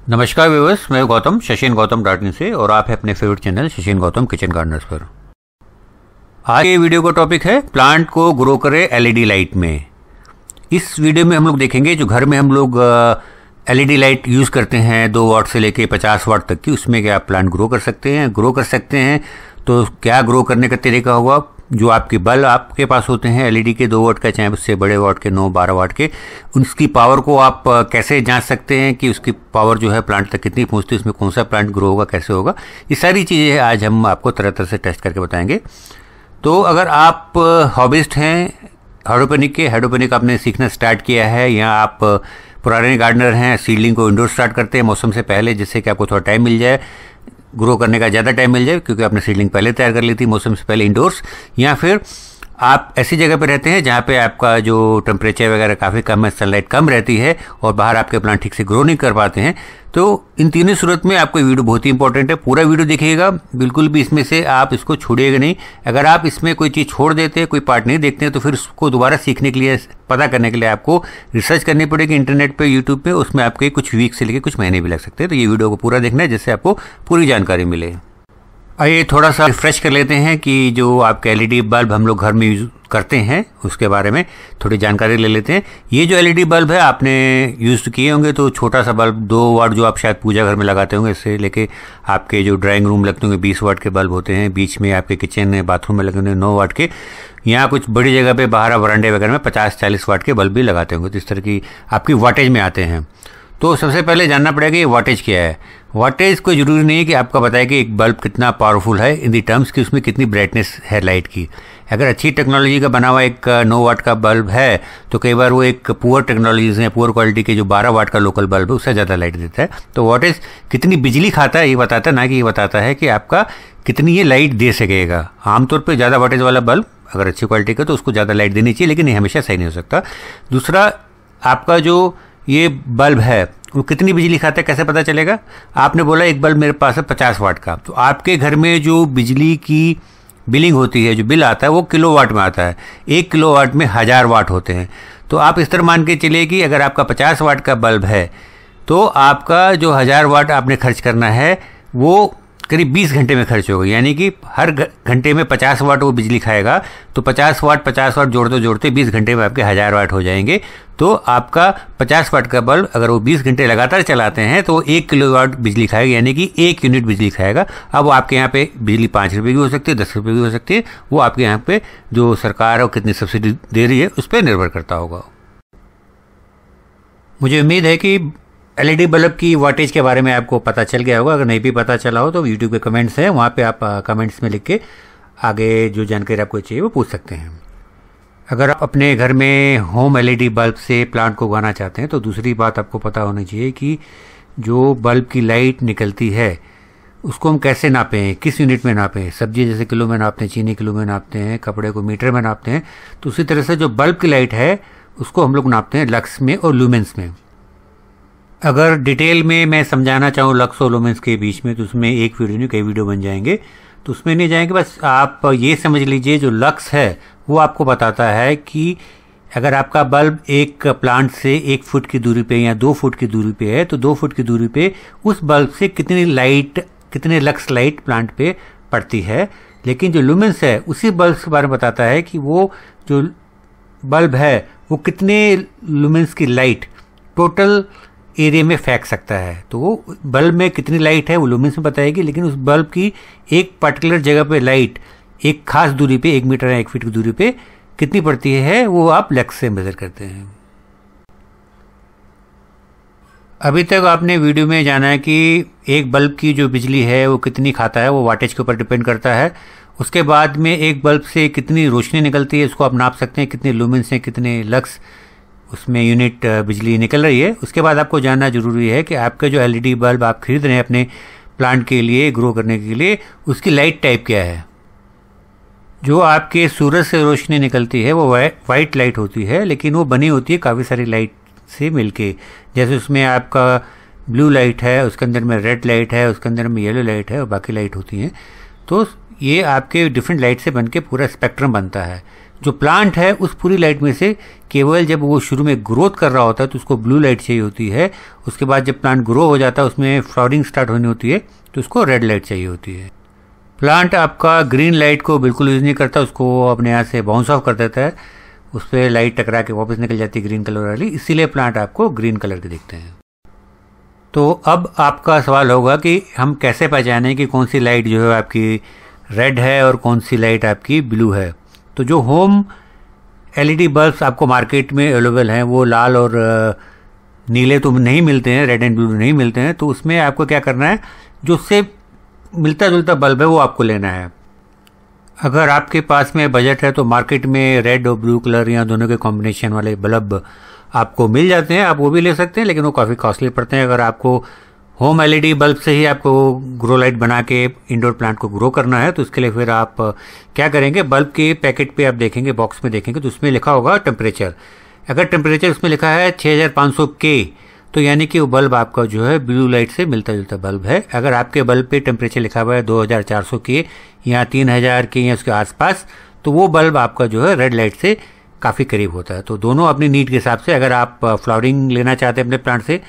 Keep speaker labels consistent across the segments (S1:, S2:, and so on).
S1: नमस्कार व्यूअर्स, मैं Gautam Shashin Gautam dot in से और आप है अपने favourite channel Shashin Gautam kitchen gardeners पर। आज के वीडियो का टॉपिक है प्लांट को ग्रो करें एलईडी लाइट में। इस वीडियो में हम लोग देखेंगे जो घर में हम लोग एलईडी लाइट यूज़ करते हैं 2 वाट से लेके 50 वाट तक की, उसमें क्या आप प्लांट ग्रो कर सकते हैं। तो क्या ग्रो करने का तरीका होगा, जो आपके बल्ब आपके पास होते हैं एलईडी के 2 वाट का, चाहे उससे बड़े वाट के 9-12 वाट के, उसकी पावर को आप कैसे जांच सकते हैं कि उसकी पावर जो है प्लांट तक कितनी पहुंचती है, उसमें कौन सा प्लांट ग्रो होगा, कैसे होगा, ये सारी चीज़ें आज हम आपको तरह तरह से टेस्ट करके बताएंगे। तो अगर आप हॉबिस्ट हैं, हाइड्रोपोनिक आपने सीखना स्टार्ट किया है, या आप पुराने गार्डनर हैं, सीडलिंग को इंडोर स्टार्ट करते हैं मौसम से पहले, जिससे कि आपको थोड़ा टाइम मिल जाए, ग्रो करने का ज़्यादा टाइम मिल जाए, क्योंकि आपने सीडलिंग पहले तैयार कर ली थी मौसम से पहले इंडोर्स, या फिर आप ऐसी जगह पे रहते हैं जहाँ पे आपका जो टेम्परेचर वगैरह काफ़ी कम है, सनलाइट कम रहती है और बाहर आपके प्लांट ठीक से ग्रो नहीं कर पाते हैं, तो इन तीनों सूरत में आपको वीडियो बहुत ही इंपॉर्टेंट है। पूरा वीडियो देखिएगा, बिल्कुल भी इसमें से आप इसको छोड़िएगा नहीं। अगर आप इसमें कोई चीज़ छोड़ देते हैं, कोई पार्ट नहीं देखते हैं, तो फिर उसको दोबारा सीखने के लिए, पता करने के लिए आपको रिसर्च करनी पड़ेगी इंटरनेट पे, यूट्यूब पे, उसमें आपके कुछ वीक से लेकर कुछ महीने भी लग सकते हैं। तो ये वीडियो को पूरा देखना है जिससे आपको पूरी जानकारी मिले। आइए थोड़ा सा रिफ्रेश कर लेते हैं कि जो आपके एलईडी बल्ब हम लोग घर में यूज़ करते हैं उसके बारे में थोड़ी जानकारी ले लेते हैं। ये जो एलईडी बल्ब है आपने यूज़ किए होंगे, तो छोटा सा बल्ब 2 वाट जो आप शायद पूजा घर में लगाते होंगे, इससे लेके आपके जो ड्राइंग रूम लगते होंगे 20 वाट के बल्ब होते हैं, बीच में आपके किचन बाथरूम में लगे होंगे 9 वाट के, यहाँ कुछ बड़ी जगह पे बाहर वरांडे वगैरह में 50-40 वाट के बल्ब भी लगाते होंगे। तो इस तरह की आपकी वाटेज में आते हैं। तो सबसे पहले जानना पड़ेगा ये वाटेज क्या है। वाटेज कोई ज़रूरी नहीं है कि आपका बताए कि एक बल्ब कितना पावरफुल है इन दी टर्म्स कि उसमें कितनी ब्राइटनेस है लाइट की। अगर अच्छी टेक्नोलॉजी का बना हुआ एक 9 वाट का बल्ब है, तो कई बार वो एक पुअर टेक्नोलॉजीज है, पुअर क्वालिटी के जो 12 वाट का लोकल बल्ब है, उससे ज़्यादा लाइट देता है। तो वाटेज कितनी बिजली खाता है ये बताता है, ना कि ये बताता है कि आपका कितनी ये लाइट दे सकेगा। आमतौर पर ज़्यादा वाटेज वाला बल्ब अगर अच्छी क्वालिटी का तो उसको ज़्यादा लाइट देनी चाहिए, लेकिन ये हमेशा सही नहीं हो सकता। दूसरा, आपका जो ये बल्ब है वो कितनी बिजली खाता है कैसे पता चलेगा। आपने बोला एक बल्ब मेरे पास है 50 वाट का, तो आपके घर में जो बिजली की बिलिंग होती है, जो बिल आता है, वो किलोवाट में आता है। 1 किलोवाट में 1000 वाट होते हैं। तो आप इस तरह मान के चलिए कि अगर आपका 50 वाट का बल्ब है तो आपका जो 1000 वाट आपने खर्च करना है वो करीब 20 घंटे में खर्च होगा, यानी कि हर घंटे में 50 वाट वो बिजली खाएगा। तो 50 वाट जोड़ते 20 घंटे में आपके 1000 वाट हो जाएंगे। तो आपका 50 वाट का बल्ब अगर वो 20 घंटे लगातार चलाते हैं तो 1 किलोवाट बिजली खाएगा, यानी कि 1 यूनिट बिजली खाएगा। अब आपके यहाँ पे बिजली 5 रुपये की हो सकती है, 10 रुपये की हो सकती है, वो आपके यहाँ पे जो सरकार है वो कितनी सब्सिडी दे रही है उस पर निर्भर करता होगा। मुझे उम्मीद है कि एलईडी बल्ब की वाटेज के बारे में आपको पता चल गया होगा। अगर नहीं भी पता चला हो तो यूट्यूब के कमेंट्स हैं, वहाँ पे आप कमेंट्स में लिख के आगे जो जानकारी आपको चाहिए वो पूछ सकते हैं। अगर आप अपने घर में होम एलईडी बल्ब से प्लांट को उगाना चाहते हैं तो दूसरी बात आपको पता होनी चाहिए कि जो बल्ब की लाइट निकलती है उसको हम कैसे नापें, किस यूनिट में नापें। सब्जी जैसे किलो में नापते हैं, चीनी किलो में नापते हैं, कपड़े को मीटर में नापते हैं, तो उसी तरह से जो बल्ब की लाइट है उसको हम लोग नापते हैं लक्स में और लूमेंस में। अगर डिटेल में मैं समझाना चाहूँ लक्स और लूमेंस के बीच में, तो उसमें एक वीडियो नहीं कई वीडियो बन जाएंगे, तो उसमें नहीं जाएंगे। बस आप ये समझ लीजिए जो लक्स है वो आपको बताता है कि अगर आपका बल्ब एक प्लांट से 1 फुट की दूरी पे या 2 फुट की दूरी पे है, तो 2 फुट की दूरी पे उस बल्ब से कितने लक्स लाइट प्लांट पे पड़ती है। लेकिन जो लूमेंस है उसी बल्ब के बारे में बताता है कि वो जो बल्ब है वो कितने लूमेंस की लाइट टोटल एरिया में फेंक सकता है। तो वो बल्ब में कितनी लाइट है वो लूमेंस में बताएगी, लेकिन उस बल्ब की एक पर्टिकुलर जगह पे लाइट एक खास दूरी पे 1 मीटर या 1 फीट की दूरी पे कितनी पड़ती है वो आप लक्स से मेजर करते हैं। अभी तक आपने वीडियो में जाना है कि एक बल्ब की जो बिजली है वो कितनी खाता है, वो वाटेज के ऊपर डिपेंड करता है। उसके बाद में एक बल्ब से कितनी रोशनी निकलती है उसको आप नाप सकते हैं, कितने लूमेंस हैं, कितने लक्स उसमें यूनिट बिजली निकल रही है। उसके बाद आपको जानना जरूरी है कि आपका जो एलईडी बल्ब आप खरीद रहे हैं अपने प्लांट के लिए ग्रो करने के लिए, उसकी लाइट टाइप क्या है। जो आपके सूरज से रोशनी निकलती है वो वाइट लाइट होती है, लेकिन वो बनी होती है काफ़ी सारी लाइट से मिलके। जैसे उसमें आपका ब्लू लाइट है, उसके अंदर में रेड लाइट है, उसके अंदर में येलो लाइट है और बाकी लाइट होती हैं। तो ये आपके डिफरेंट लाइट से बनके पूरा स्पेक्ट्रम बनता है। जो प्लांट है उस पूरी लाइट में से केवल जब वो शुरू में ग्रोथ कर रहा होता है तो उसको ब्लू लाइट चाहिए होती है। उसके बाद जब प्लांट ग्रो हो जाता है, उसमें फ्लावरिंग स्टार्ट होनी होती है, तो उसको रेड लाइट चाहिए होती है। प्लांट आपका ग्रीन लाइट को बिल्कुल यूज़ नहीं करता, उसको अपने यहाँ से बाउंस ऑफ कर देता है, उस पर लाइट टकरा के वापस निकल जाती है ग्रीन कलर वाली, इसीलिए प्लांट आपको ग्रीन कलर के दिखते हैं। तो अब आपका सवाल होगा कि हम कैसे पहचानें कि कौन सी लाइट जो है आपकी रेड है और कौन सी लाइट आपकी ब्लू है। तो जो होम एलईडी बल्ब्स आपको मार्केट में अवेलेबल हैं वो लाल और नीले तो नहीं मिलते हैं, रेड एंड ब्लू नहीं मिलते हैं। तो उसमें आपको क्या करना है, जो उससे मिलता जुलता बल्ब है वो आपको लेना है। अगर आपके पास में बजट है तो मार्केट में रेड और ब्लू कलर या दोनों के कॉम्बिनेशन वाले बल्ब आपको मिल जाते हैं, आप वो भी ले सकते हैं, लेकिन वो काफ़ी कॉस्टली पड़ते हैं। अगर आपको होम एलईडी बल्ब से ही आपको ग्रो लाइट बना के इंडोर प्लांट को ग्रो करना है तो उसके लिए फिर आप क्या करेंगे, बल्ब के पैकेट पे आप देखेंगे, बॉक्स में देखेंगे तो उसमें लिखा होगा टेम्परेचर। अगर टेम्परेचर उसमें लिखा है 6500 के, तो यानी कि वो बल्ब आपका जो है ब्लू लाइट से मिलता जुलता बल्ब है। अगर आपके बल्ब पे टेम्परेचर लिखा हुआ है 2400 के या 3000 के या उसके आसपास, तो वो बल्ब आपका जो है रेड लाइट से काफ़ी करीब होता है। तो दोनों अपनी नीड के हिसाब से, अगर आप फ्लावरिंग लेना चाहते हैं अपने प्लांट से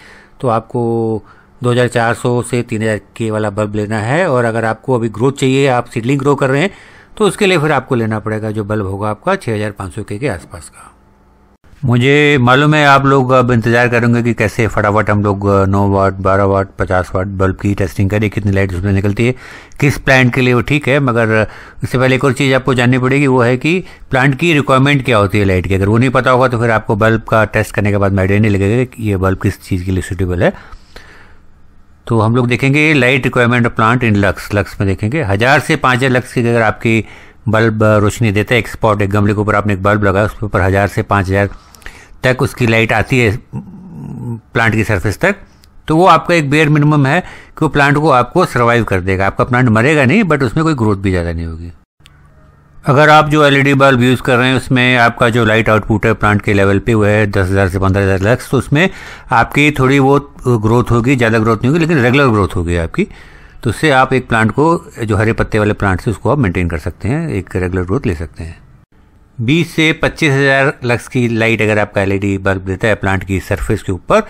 S1: तो आपको 2400 से 3000 के वाला बल्ब लेना है, और अगर आपको अभी ग्रोथ चाहिए, आप सीडलिंग ग्रो कर रहे हैं, तो उसके लिए फिर आपको लेना पड़ेगा जो बल्ब होगा आपका 6500 के आसपास का। मुझे मालूम है आप लोग अब इंतज़ार करेंगे कि कैसे फटाफट हम लोग 9 वाट, 12 वाट, 50 वाट बल्ब की टेस्टिंग करें, कितनी लाइट उसमें निकलती है, किस प्लांट के लिए वो ठीक है। मगर उससे पहले एक और चीज़ आपको जाननी पड़ेगी, वो है कि प्लांट की रिक्वायरमेंट क्या होती है लाइट की। अगर वो नहीं पता होगा तो फिर आपको बल्ब का टेस्ट करने के बाद आइडिया नहीं लगेगा कि ये बल्ब किस चीज़ के लिए सूटेबल है। तो हम लोग देखेंगे light requirement of plant in lux में देखेंगे 1000 से 5000 लक्स की अगर आपकी बल्ब रोशनी देता है, एक स्पॉट, एक गमले के ऊपर आपने एक बल्ब लगाया, उसके ऊपर 1000 से 5000 तक उसकी लाइट आती है प्लांट की सरफेस तक, तो वो आपका एक बेयर मिनिमम है कि वो प्लांट को आपको सर्वाइव कर देगा। आपका प्लांट मरेगा नहीं, बट उसमें कोई ग्रोथ भी ज़्यादा नहीं होगी। अगर आप जो एलईडी बल्ब यूज़ कर रहे हैं उसमें आपका जो लाइट आउटपुट है प्लांट के लेवल पे वो है 10,000 से 15,000 लक्स, तो उसमें आपकी थोड़ी बहुत ग्रोथ होगी, ज़्यादा ग्रोथ नहीं होगी, लेकिन रेगुलर ग्रोथ होगी आपकी। तो उससे आप एक प्लांट को, जो हरे पत्ते वाले प्लांट से, उसको आप मेंटेन कर सकते हैं, एक रेगुलर ग्रोथ ले सकते हैं। 20 से 25,000 लक्स की लाइट अगर आपका एलईडी बल्ब देता है प्लांट की सरफेस के ऊपर,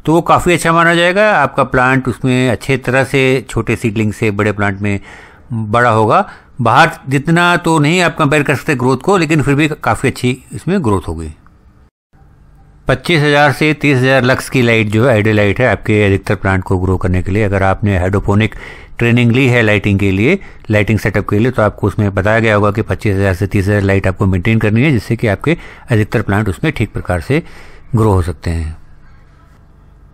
S1: तो वो काफ़ी अच्छा माना जाएगा। आपका प्लांट उसमें अच्छे तरह से छोटे सीडलिंग से बड़े प्लांट में बड़ा होगा। बाहर जितना तो नहीं आप कंपेयर कर सकते ग्रोथ को, लेकिन फिर भी काफ़ी अच्छी इसमें ग्रोथ होगी। 25,000 से 30,000 लक्स की लाइट जो है आइडियल लाइट है आपके अधिकतर प्लांट को ग्रो करने के लिए। अगर आपने हाइड्रोपोनिक ट्रेनिंग ली है लाइटिंग के लिए, लाइटिंग सेटअप के लिए, तो आपको उसमें बताया गया होगा कि 25,000 से 30,000 लाइट आपको मेंटेन करनी है, जिससे कि आपके अधिकतर प्लांट उसमें ठीक प्रकार से ग्रो हो सकते हैं।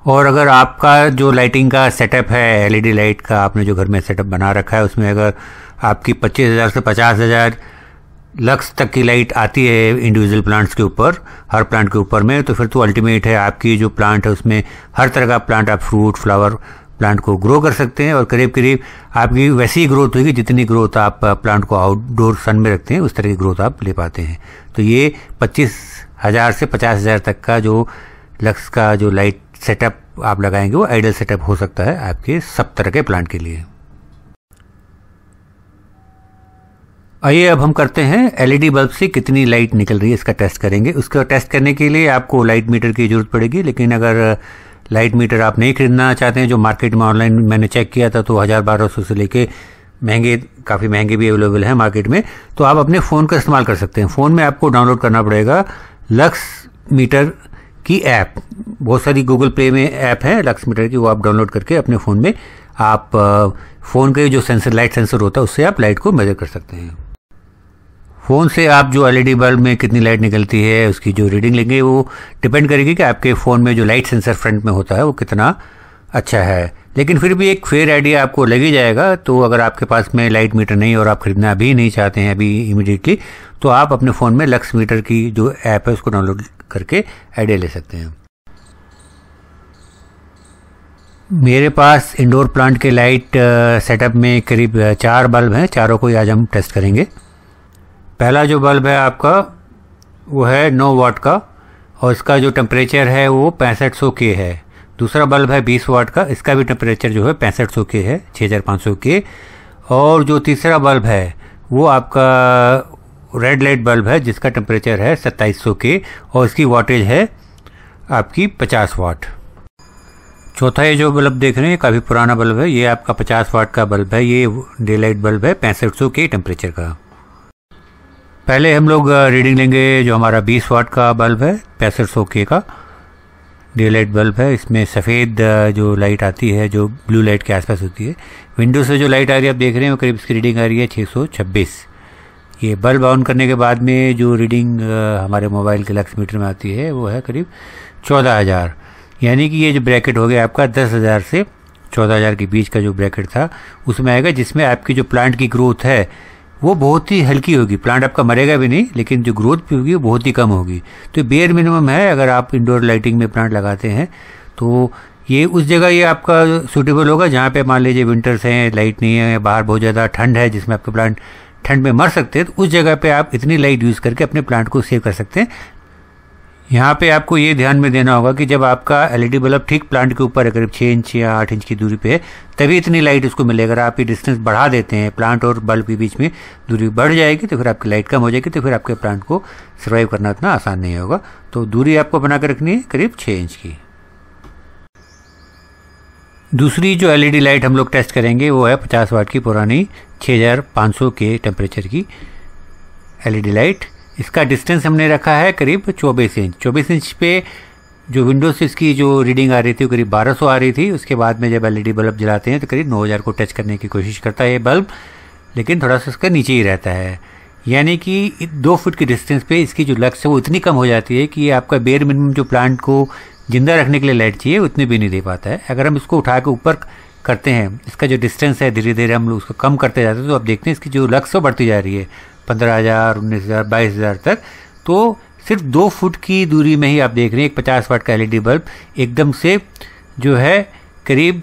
S1: और अगर आपका जो लाइटिंग का सेटअप है, एलईडी लाइट का आपने जो घर में सेटअप बना रखा है, उसमें अगर आपकी 25,000 से 50,000 लक्स तक की लाइट आती है इंडिविजुअल प्लांट्स के ऊपर, हर प्लांट के ऊपर में, तो फिर तो अल्टीमेट है। आपकी जो प्लांट है उसमें हर तरह का प्लांट, आप फ्रूट, फ्लावर प्लांट को ग्रो कर सकते हैं, और करीब करीब आपकी वैसी ही ग्रोथ होगी जितनी ग्रोथ आप प्लांट को आउटडोर सन में रखते हैं, उस तरह की ग्रोथ आप ले पाते हैं। तो ये 25,000 से 50,000 तक का जो लक्स का जो लाइट सेटअप आप लगाएंगे वो आइडियल सेटअप हो सकता है आपके सब तरह के प्लांट के लिए। आइए अब हम करते हैं एलईडी बल्ब से कितनी लाइट निकल रही है, इसका टेस्ट करेंगे। उसका टेस्ट करने के लिए आपको लाइट मीटर की जरूरत पड़ेगी, लेकिन अगर लाइट मीटर आप नहीं खरीदना चाहते हैं, जो मार्केट में ऑनलाइन मैंने चेक किया था तो 1,000-1,200 से लेके महंगे, काफ़ी महंगे भी अवेलेबल हैं मार्केट में, तो आप अपने फ़ोन का इस्तेमाल कर सकते हैं। फ़ोन में आपको डाउनलोड करना पड़ेगा लक्स मीटर की ऐप। बहुत सारी गूगल प्ले में ऐप है लक्स मीटर की, वो आप डाउनलोड करके अपने फ़ोन में आप फ़ोन के जो सेंसर, लाइट सेंसर होता है, उससे आप लाइट को मेजर कर सकते हैं। फ़ोन से आप जो एलईडी बल्ब में कितनी लाइट निकलती है उसकी जो रीडिंग लेंगे वो डिपेंड करेगी कि आपके फ़ोन में जो लाइट सेंसर फ्रंट में होता है वो कितना अच्छा है, लेकिन फिर भी एक फेयर आइडिया आपको लग ही जाएगा। तो अगर आपके पास में लाइट मीटर नहीं और आप खरीदना अभी नहीं चाहते हैं अभी इमीडिएटली, तो आप अपने फ़ोन में लक्स मीटर की जो ऐप है उसको डाउनलोड करके आइडिया ले सकते हैं। मेरे पास इंडोर प्लांट के लाइट सेटअप में करीब 4 बल्ब हैं, चारों को आज हम टेस्ट करेंगे। पहला जो बल्ब है आपका वो है 9 वाट का, और इसका जो टेम्परेचर है वो 6500 के है। दूसरा बल्ब है 20 वाट का, इसका भी टेम्परेचर जो है 6500 के है, 6500 के। और जो तीसरा बल्ब है वो आपका रेड लाइट बल्ब है जिसका टेम्परेचर है 2700 के और इसकी वाटेज है आपकी 50 वाट। चौथा ये जो बल्ब देख रहे हैं काफ़ी पुराना बल्ब है, ये आपका 50 वाट का बल्ब है, ये डे लाइट बल्ब है 6500 के टेम्परेचर का। पहले हम लोग रीडिंग लेंगे जो हमारा 20 वाट का बल्ब है 6500 के का डे लाइट बल्ब है। इसमें सफ़ेद जो लाइट आती है जो ब्लू लाइट के आसपास होती है, विंडो से जो लाइट आ रही है आप देख रहे हैं करीब इसकी रीडिंग आ रही है 626। ये बल्ब ऑन करने के बाद में जो रीडिंग हमारे मोबाइल के लक्स मीटर में आती है वो है करीब 14,000, यानी कि ये जो ब्रैकेट हो गया आपका 10,000 से 14,000 के बीच का जो ब्रैकेट था उसमें आएगा, जिसमें आपकी जो प्लांट की ग्रोथ है वो बहुत ही हल्की होगी। प्लांट आपका मरेगा भी नहीं, लेकिन जो ग्रोथ भी होगी वो बहुत ही कम होगी। तो बेयर मिनिमम है अगर आप इंडोर लाइटिंग में प्लांट लगाते हैं तो ये उस जगह ये आपका सूटेबल होगा जहाँ पे मान लीजिए विंटर्स हैं, लाइट नहीं है, बाहर बहुत ज़्यादा ठंड है जिसमें आपके प्लांट ठंड में मर सकते हैं, तो उस जगह पे आप इतनी लाइट यूज़ करके अपने प्लांट को सेव कर सकते हैं। यहाँ पे आपको ये ध्यान में देना होगा कि जब आपका एलईडी बल्ब ठीक प्लांट के ऊपर करीब 6 इंच या 8 इंच की दूरी पे है तभी इतनी लाइट उसको मिलेगा। अगर आप ये डिस्टेंस बढ़ा देते हैं, प्लांट और बल्ब के बीच में दूरी बढ़ जाएगी तो फिर आपकी लाइट कम हो जाएगी, तो फिर आपके प्लांट को सर्वाइव करना उतना आसान नहीं होगा। तो दूरी आपको बना कर रखनी है करीब 6 इंच की। दूसरी जो एलईडी लाइट हम लोग टेस्ट करेंगे वो है 50 वाट की पुरानी 6500 के टेम्परेचर की एलईडी लाइट। इसका डिस्टेंस हमने रखा है करीब 24 इंच। 24 इंच पे जो विंडो से इसकी जो रीडिंग आ रही थी वो करीब 1200 आ रही थी। उसके बाद में जब एलईडी बल्ब जलाते हैं तो करीब 9000 को टच करने की कोशिश करता है ये बल्ब, लेकिन थोड़ा सा इसका नीचे ही रहता है। यानी कि 2 फुट की डिस्टेंस पे इसकी जो लक्स है वो इतनी कम हो जाती है कि ये आपका बेयर मिनिमम जो प्लांट को जिंदा रखने के लिए लाइट चाहिए उतनी भी नहीं दे पाता है। अगर हम इसको उठा के ऊपर करते हैं, इसका जो डिस्टेंस है धीरे धीरे हम लोग उसको कम करते जाते हैं, तो आप देखते हैं इसकी जो लक्स है बढ़ती जा रही है 15,000, 19,000, 22,000 तक। तो सिर्फ 2 फुट की दूरी में ही आप देख रहे हैं एक 50 वाट का एलईडी बल्ब एकदम से जो है करीब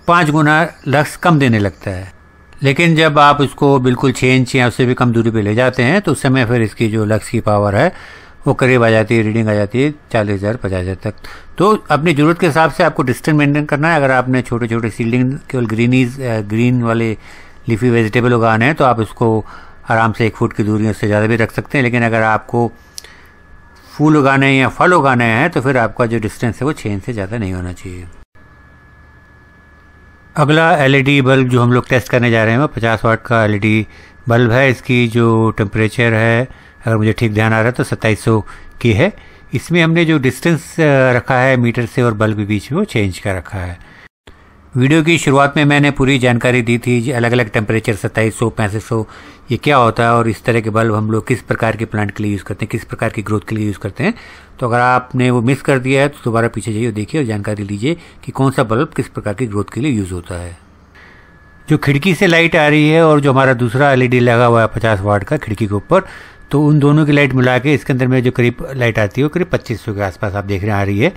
S1: 5 गुना लक्स कम देने लगता है। लेकिन जब आप उसको बिल्कुल 6 इंच या उससे भी कम दूरी पे ले जाते हैं तो उस समय फिर इसकी जो लक्स की पावर है वो करीब आ जाती है, रीडिंग आ जाती है 40,000, 50,000 तक। तो अपनी ज़रूरत के हिसाब से आपको डिस्टेंस मेंटेन करना है। अगर आपने छोटे छोटे सीडलिंग केवल ग्रीन वाले लीफी वेजिटेबल उगाने हैं तो आप उसको आराम से 1 फुट की दूरी उससे ज़्यादा भी रख सकते हैं। लेकिन अगर आपको फूल उगाने हैं या फल उगाने हैं तो फिर आपका जो डिस्टेंस है वो 6 इंच से ज़्यादा नहीं होना चाहिए। अगला एलईडी बल्ब जो हम लोग टेस्ट करने जा रहे हैं वो 50 वाट का एलईडी बल्ब है। इसकी जो टेम्परेचर है अगर मुझे ठीक ध्यान आ रहा है तो 2700 की है। इसमें हमने जो डिस्टेंस रखा है मीटर से और बल्ब के बीच में वो 6 इंच का रखा है। वीडियो की शुरुआत में मैंने पूरी जानकारी दी थी अलग अलग टेम्परेचर 2700, 6500 ये क्या होता है और इस तरह के बल्ब हम लोग किस प्रकार के प्लांट के लिए यूज़ करते हैं, किस प्रकार की ग्रोथ के लिए यूज़ करते हैं। तो अगर आपने वो मिस कर दिया है तो दोबारा पीछे जाइए और देखिए और जानकारी लीजिए कि कौन सा बल्ब किस प्रकार की ग्रोथ के लिए यूज़ होता है। जो खिड़की से लाइट आ रही है और जो हमारा दूसरा एलईडी लगा हुआ है 50 वाट का खिड़की के ऊपर, तो उन दोनों की लाइट मिला के इसके अंदर में जो करीब लाइट आती है वो करीब 2500 के आसपास आप देख रहे हैं आ रही है।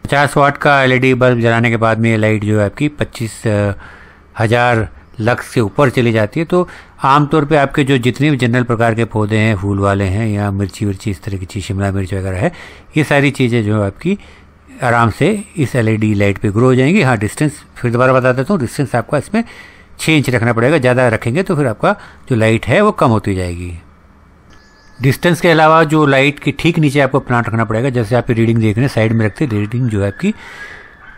S1: 50 वाट का एलईडी बल्ब जलाने के बाद में ये लाइट जो है आपकी 25,000 लक्स से ऊपर चली जाती है। तो आमतौर पे आपके जो जितने भी जनरल प्रकार के पौधे हैं, फूल वाले हैं या मिर्ची इस तरह की चीज़, शिमला मिर्च वगैरह है, ये सारी चीज़ें जो है आपकी आराम से इस एलईडी लाइट पे ग्रो हो जाएंगी। हाँ, डिस्टेंस फिर दोबारा बता देता हूँ, डिस्टेंस आपका इसमें 6 इंच रखना पड़ेगा। ज़्यादा रखेंगे तो फिर आपका जो लाइट है वो कम होती जाएगी। डिस्टेंस के अलावा जो लाइट के ठीक नीचे आपको प्लांट रखना पड़ेगा। जैसे आप रीडिंग देख रहे हैं साइड में रखते हैं, रीडिंग जो है आपकी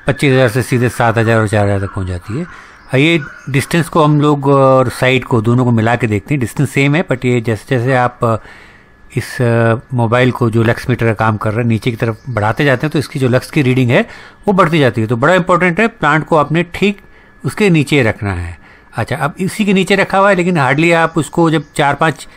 S1: 25,000 से सीधे 7,000 और 4,000 तक पहुंच जाती है। ये डिस्टेंस को हम लोग और साइड को दोनों को मिला के देखते हैं, डिस्टेंस सेम है, बट ये जैसे जैसे आप इस मोबाइल को जो लक्स मीटर का काम कर रहे हैं नीचे की तरफ बढ़ाते जाते हैं तो इसकी जो लक्स की रीडिंग है वो बढ़ती जाती है। तो बड़ा इंपॉर्टेंट है, प्लांट को आपने ठीक उसके नीचे रखना है। अच्छा, अब इसी के नीचे रखा हुआ है, लेकिन हार्डली आप उसको जब 4-5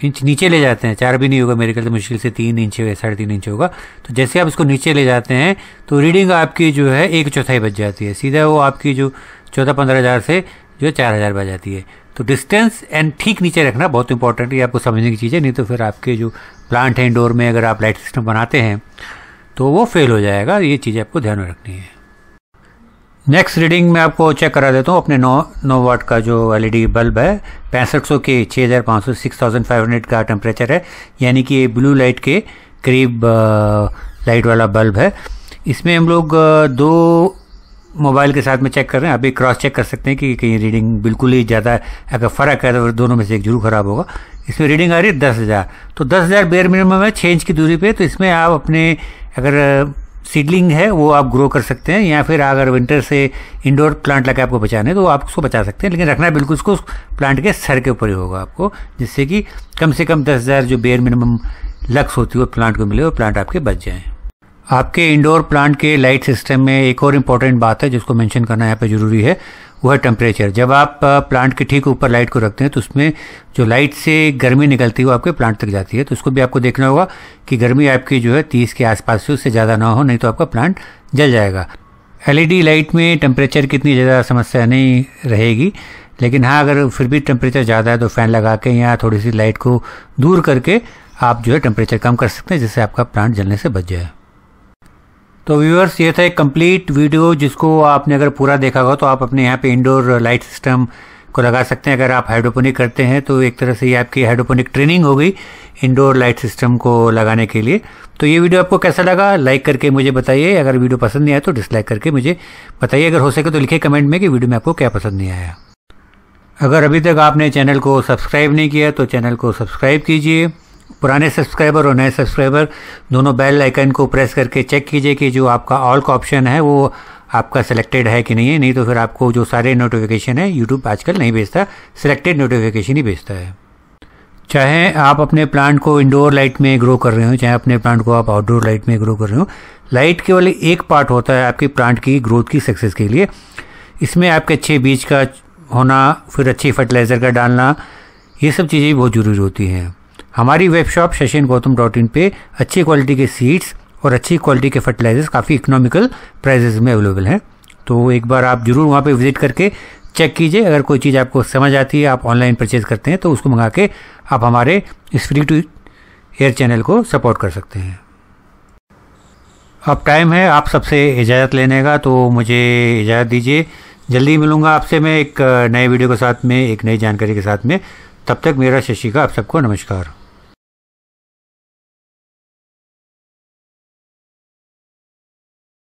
S1: इंच नीचे ले जाते हैं, 4 भी नहीं होगा मेरे ख्याल से, मुश्किल से 3 इंच या 3.5 इंच होगा, तो जैसे आप इसको नीचे ले जाते हैं तो रीडिंग आपकी जो है 1/4 बच जाती है। सीधा वो आपकी जो 14-15 हज़ार से जो 4,000 बच जाती है। तो डिस्टेंस एंड ठीक नीचे रखना बहुत इंपॉर्टेंट है, ये आपको समझने की चीज़ है। नहीं तो फिर आपके जो प्लांट है इंडोर में अगर आप लाइट सिस्टम बनाते हैं तो वो फेल हो जाएगा। ये चीज़ें आपको ध्यान में रखनी है। नेक्स्ट रीडिंग मैं आपको चेक करा देता हूँ अपने 9 वाट का जो एलईडी बल्ब है। 6500 के 6500 6500 का टेम्परेचर है, यानी कि ये ब्लू लाइट के करीब लाइट वाला बल्ब है। इसमें हम लोग 2 मोबाइल के साथ में चेक कर रहे हैं, अभी क्रॉस चेक कर सकते हैं कि कहीं रीडिंग बिल्कुल ही ज़्यादा अगर फ़र्क है तो दोनों में से एक जरूर ख़राब होगा। इसमें रीडिंग आ रही है 10,000, तो 10,000 बेयर मिनिमम है 6 इंच की दूरी पे। तो इसमें आप अपने अगर सीडलिंग है वो आप ग्रो कर सकते हैं, या फिर अगर विंटर से इंडोर प्लांट लगा आपको बचाने तो आप उसको बचा सकते हैं, लेकिन रखना बिल्कुल उसको प्लांट के सर के ऊपर ही होगा आपको, जिससे कि कम से कम 10,000 जो बेयर मिनिमम लक्स होती है वो प्लांट को मिले और प्लांट आपके बच जाएँ। आपके इंडोर प्लांट के लाइट सिस्टम में एक और इम्पॉर्टेंट बात है जिसको मेंशन करना यहाँ पे ज़रूरी है, वो है टेम्परेचर। जब आप प्लांट के ठीक ऊपर लाइट को रखते हैं तो उसमें जो लाइट से गर्मी निकलती है वो आपके प्लांट तक जाती है, तो उसको भी आपको देखना होगा कि गर्मी आपकी जो है 30 के आसपास से उससे ज़्यादा ना हो, नहीं तो आपका प्लांट जल जाएगा। LED लाइट में टेम्परेचर की इतनी ज़्यादा समस्या नहीं रहेगी, लेकिन हाँ अगर फिर भी टेम्परेचर ज़्यादा है तो फ़ैन लगा के या थोड़ी सी लाइट को दूर करके आप जो है टेम्परेचर कम कर सकते हैं, जिससे आपका प्लांट जलने से बच जाए। तो व्यूअर्स, ये था एक कंप्लीट वीडियो जिसको आपने अगर पूरा देखा होगा तो आप अपने यहाँ पे इंडोर लाइट सिस्टम को लगा सकते हैं। अगर आप हाइड्रोपोनिक करते हैं तो एक तरह से ये आपकी हाइड्रोपोनिक ट्रेनिंग हो गई इंडोर लाइट सिस्टम को लगाने के लिए। तो ये वीडियो आपको कैसा लगा लाइक करके मुझे बताइए, अगर वीडियो पसंद नहीं आया तो डिसलाइक करके मुझे बताइए, अगर हो सके तो लिखिए कमेंट में कि वीडियो में आपको क्या पसंद नहीं आया। अगर अभी तक आपने चैनल को सब्सक्राइब नहीं किया तो चैनल को सब्सक्राइब कीजिए। पुराने सब्सक्राइबर और नए सब्सक्राइबर दोनों बेल आइकन को प्रेस करके चेक कीजिए कि जो आपका ऑल का ऑप्शन है वो आपका सिलेक्टेड है कि नहीं है, नहीं तो फिर आपको जो सारे नोटिफिकेशन है यूट्यूब आजकल नहीं भेजता, सिलेक्टेड नोटिफिकेशन ही भेजता है। चाहे आप अपने प्लांट को इंडोर लाइट में ग्रो कर रहे हो, चाहे अपने प्लांट को आप आउटडोर लाइट में ग्रो कर रहे हो, लाइट केवल एक पार्ट होता है आपकी प्लांट की ग्रोथ की सक्सेस के लिए। इसमें आपके अच्छे बीज का होना, फिर अच्छी फर्टिलाइज़र का डालना, ये सब चीज़ें भी बहुत ज़रूरी होती हैं। हमारी वेब शॉप shashin-gautam.in पे अच्छी क्वालिटी के सीड्स और अच्छी क्वालिटी के फर्टिलाइजर्स काफ़ी इकोनॉमिकल प्राइजेस में अवेलेबल हैं, तो एक बार आप ज़रूर वहाँ पे विजिट करके चेक कीजिए। अगर कोई चीज़ आपको समझ आती है, आप ऑनलाइन परचेज करते हैं तो उसको मंगा के आप हमारे इस फ्री टू एयर चैनल को सपोर्ट कर सकते हैं। अब टाइम है आप सबसे इजाज़त लेने का, तो मुझे इजाज़त दीजिए। जल्दी मिलूँगा आपसे मैं एक नए वीडियो के साथ में, एक नई जानकारी के साथ में। तब तक मेरा शशि का आप सबको नमस्कार।